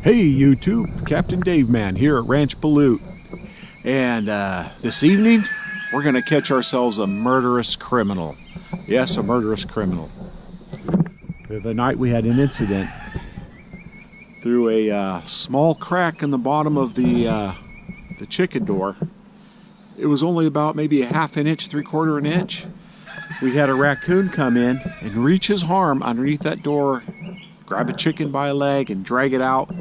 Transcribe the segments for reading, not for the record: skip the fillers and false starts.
Hey YouTube, Captain Dave Man here at Ranch Balut, and this evening we're going to catch ourselves a murderous criminal. Yes, a murderous criminal. The other night we had an incident through a small crack in the bottom of the chicken door. It was only about maybe a half an inch, 3/4 an inch. We had a raccoon come in and reach his arm underneath that door, grab a chicken by a leg and drag it out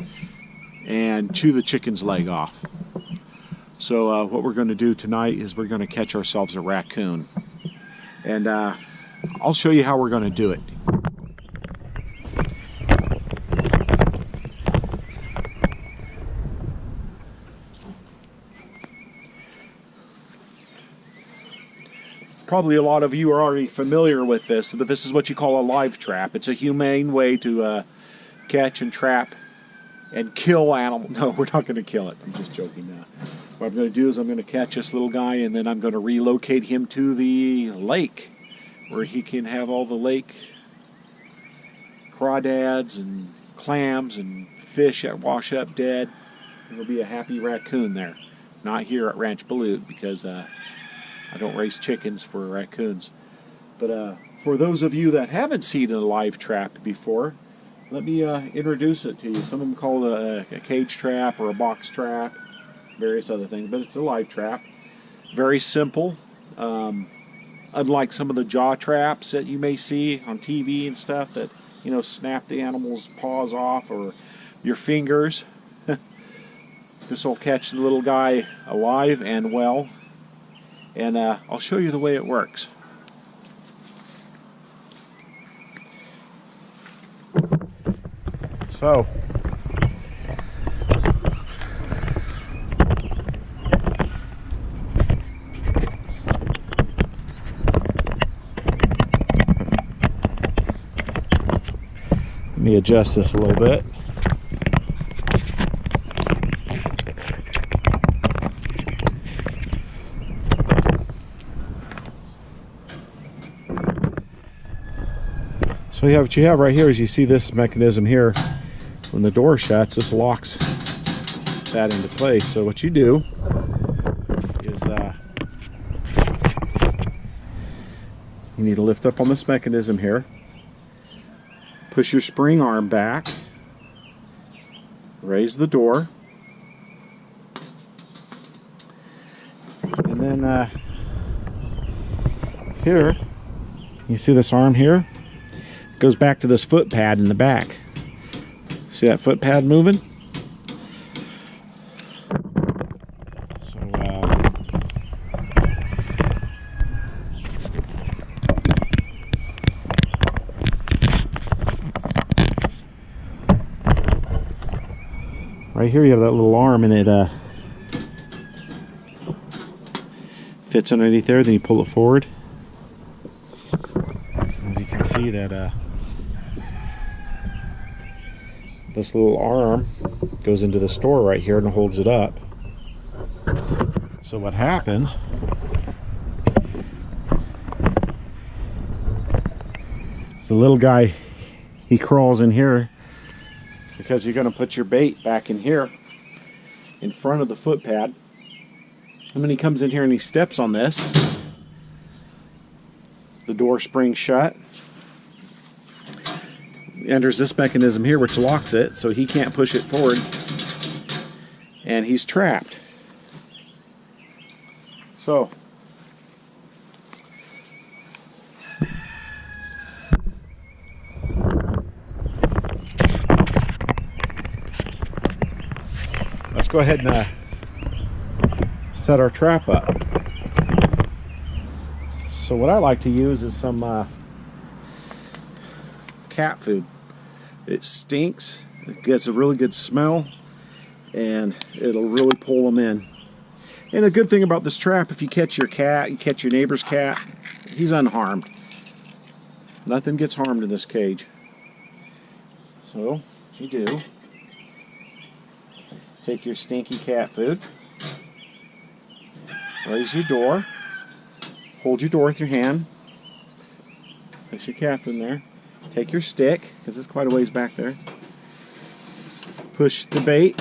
and chew the chicken's leg off. So what we're going to do tonight is we're going to catch ourselves a raccoon, and I'll show you how we're going to do it. Probably a lot of you are already familiar with this, but this is what you call a live trap. It's a humane way to catch and trap and kill animals. No, we're not going to kill it. I'm just joking now. What I'm going to do is I'm going to catch this little guy, and then I'm going to relocate him to the lake where he can have all the lake crawdads and clams and fish that wash up dead. There'll be a happy raccoon there. Not here at Ranch Balut, because I don't raise chickens for raccoons. But for those of you that haven't seen a live trap before, let me introduce it to you. Some of them call it a cage trap or a box trap, various other things, but it's a live trap. Very simple. Unlike some of the jaw traps that you may see on TV and stuff that, you know, snap the animal's paws off or your fingers. This will catch the little guy alive and well. And I'll show you the way it works. So, let me adjust this a little bit. So what you have right here is you see this mechanism here. When the door shuts, this locks that into place. So what you do is you need to lift up on this mechanism here, push your spring arm back, raise the door, and then here you see this arm here, it goes back to this foot pad in the back. See that foot pad moving? So, right here you have that little arm, and it fits underneath there. Then you pull it forward. As you can see that this little arm goes into the store right here and holds it up. So what happens is the little guy, he crawls in here because you're going to put your bait back in here in front of the foot pad. And when he comes in here and he steps on this, the door springs shut. Enters this mechanism here which locks it, so he can't push it forward, and he's trapped. So let's go ahead and set our trap up. So what I like to use is some cat food. It stinks, it gets a really good smell, and it'll really pull them in. And the good thing about this trap, if you catch your cat, you catch your neighbor's cat, he's unharmed. Nothing gets harmed in this cage. So what you do, take your stinky cat food, raise your door, hold your door with your hand, place your cat food in there, take your stick, because it's quite a ways back there, push the bait.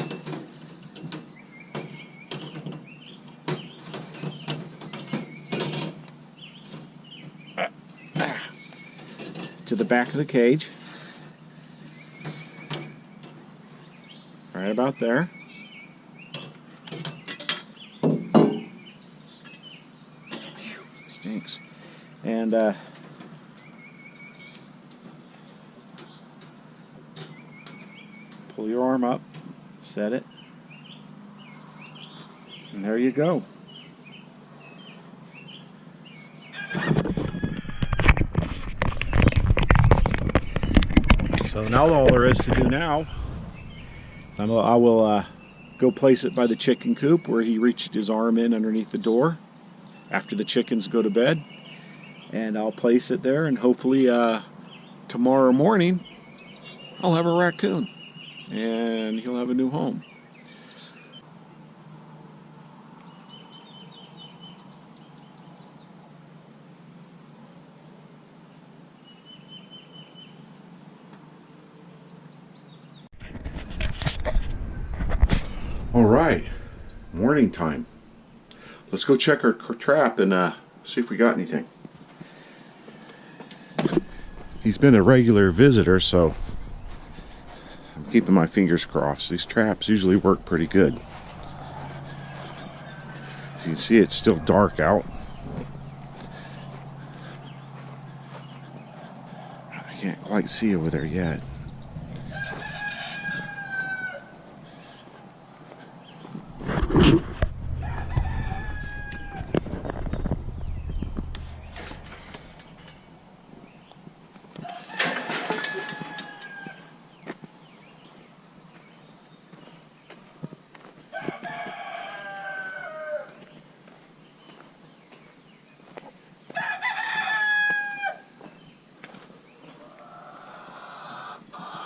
To the back of the cage. Right about there. Stinks. And pull your arm up, set it, and there you go. So now all there is to do now, I will go place it by the chicken coop where he reached his arm in underneath the door after the chickens go to bed, and I'll place it there, and hopefully tomorrow morning I'll have a raccoon and he'll have a new home. All right, morning time. Let's go check our trap and see if we got anything. He's been a regular visitor, so I'm keeping my fingers crossed. These traps usually work pretty good. As you can see, it's still dark out. I can't quite see over there yet.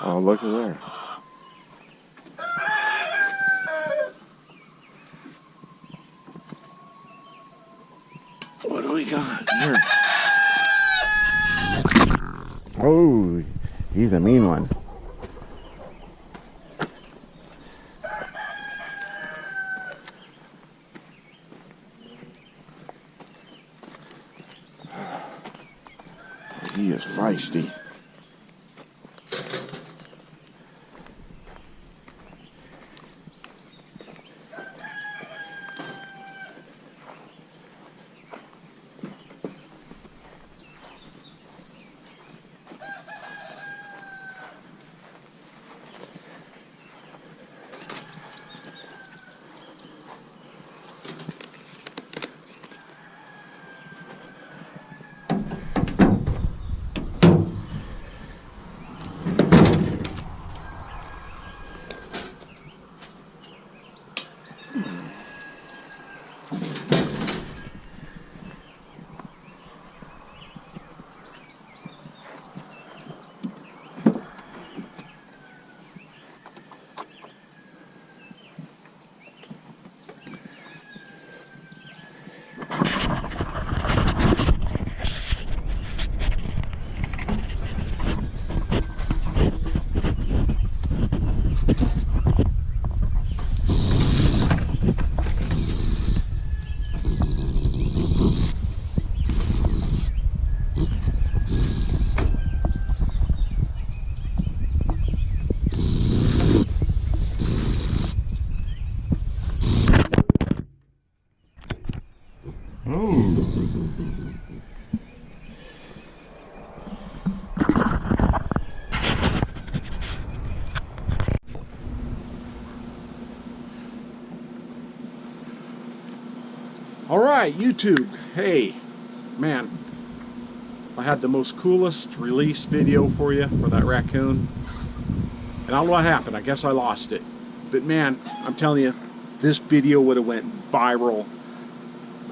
Oh, look at there. What do we got here? Oh, he's a mean one. He is feisty. All right, YouTube. Hey, man, I had the most coolest release video for you for that raccoon. And I don't know what happened. I guess I lost it. But man, I'm telling you, this video would have went viral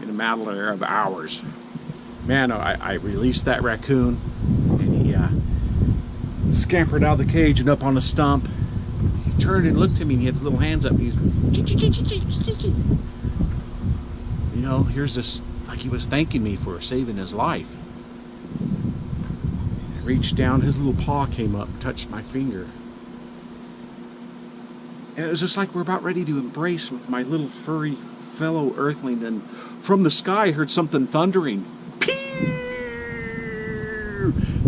in a matter of hours. Man, I released that raccoon, and he scampered out of the cage and up on the stump. He turned and looked at me, and he had his little hands up. He's, you know, here's this, like he was thanking me for saving his life. I reached down, his little paw came up, touched my finger. And it was just like we're about ready to embrace with my little furry fellow earthling, and from the sky I heard something thundering. Pew!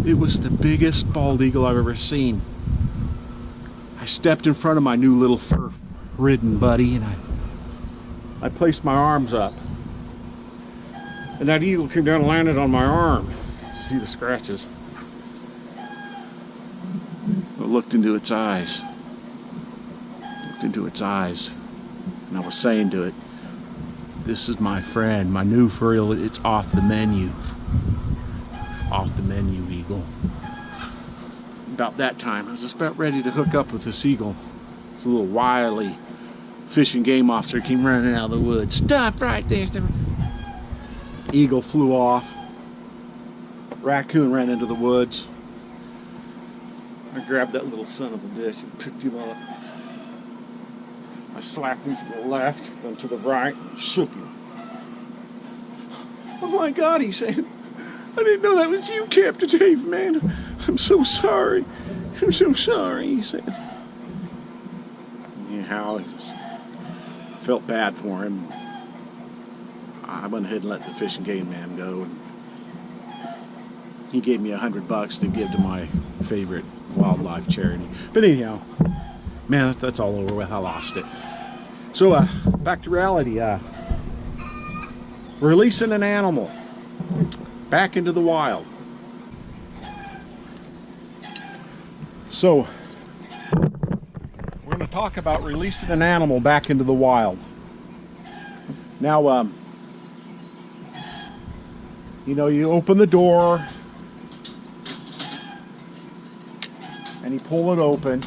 It was the biggest bald eagle I've ever seen. I stepped in front of my new little fur-ridden buddy, and I placed my arms up. And that eagle came down and landed on my arm. See the scratches? I looked into its eyes. And I was saying to it, this is my friend, my new furry. It's off the menu. Off the menu, eagle. About that time, I was just about ready to hook up with this eagle. It's a little wily fish and game officer came running out of the woods. Stop right there. Stop. Eagle flew off. Raccoon ran into the woods. I grabbed that little son of a bitch and picked him up. I slapped him from the left, then to the right, and shook him. Oh my God, he said. I didn't know that was you, Captain Dave, man. I'm so sorry. I'm so sorry, he said. Anyhow, I just felt bad for him. I went ahead and let the fish and game man go. And he gave me $100 to give to my favorite wildlife charity. But anyhow, man, that's all over with. I lost it. So back to reality. Releasing an animal back into the wild. So we're going to talk about releasing an animal back into the wild. Now, you know, you open the door and you pull it open.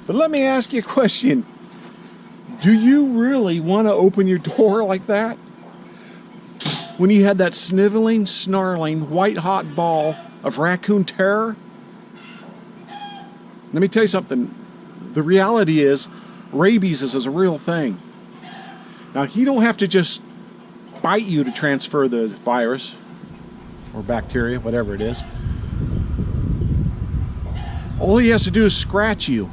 But let me ask you a question. Do you really want to open your door like that? When you had that sniveling, snarling, white-hot ball of raccoon terror? Let me tell you something. The reality is, rabies is a real thing. Now, he don't have to just bite you to transfer the virus or bacteria, whatever it is. All he has to do is scratch you,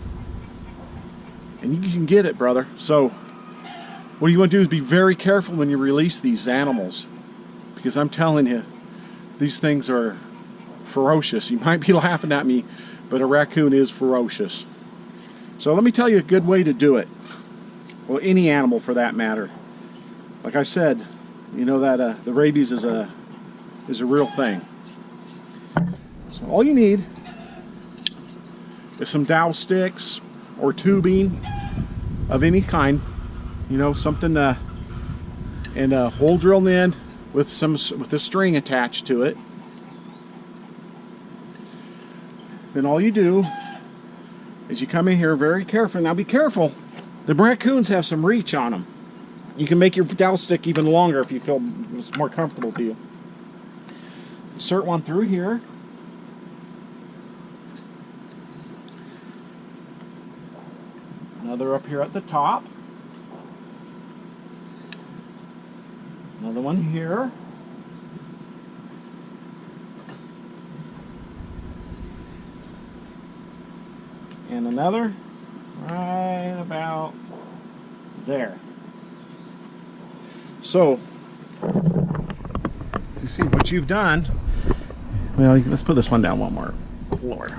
and you can get it, brother. So what you want to do is be very careful when you release these animals, because I'm telling you, these things are ferocious. You might be laughing at me, but a raccoon is ferocious. So let me tell you a good way to do it. Well, any animal for that matter. Like I said, you know that the rabies is a real thing. So all you need is some dowel sticks or tubing of any kind, you know, something, and a hole drilled in with a string attached to it. Then all you do is you come in here very careful. Now be careful. The raccoons have some reach on them. You can make your dowel stick even longer if you feel it's more comfortable to you. Insert one through here. Another up here at the top. Another one here. And another right about there. So, you see what you've done. Well, let's put this one down one more lower.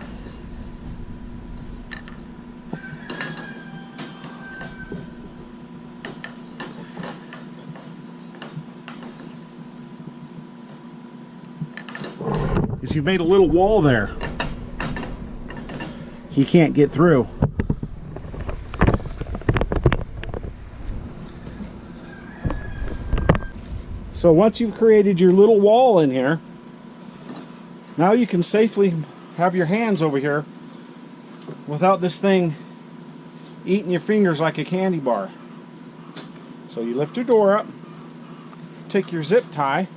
Is you've made a little wall there. He can't get through. So once you've created your little wall in here, now you can safely have your hands over here without this thing eating your fingers like a candy bar. So you lift your door up, take your zip tie,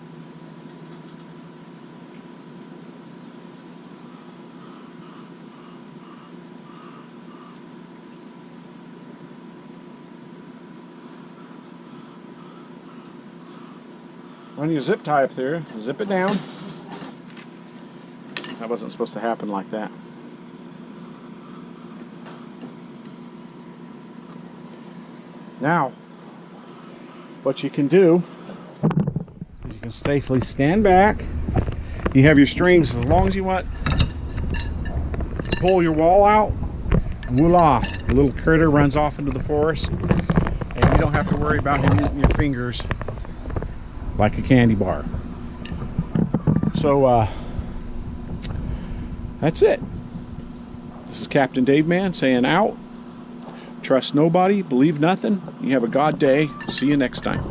run your zip tie up there, zip it down. That wasn't supposed to happen like that. Now, what you can do is you can safely stand back. You have your strings as long as you want. Pull your wall out. Voila! The little critter runs off into the forest, and you don't have to worry about him eating your fingers like a candy bar. So, that's it. This is Captain Dave Man saying out. Trust nobody, believe nothing. You have a God day. See you next time.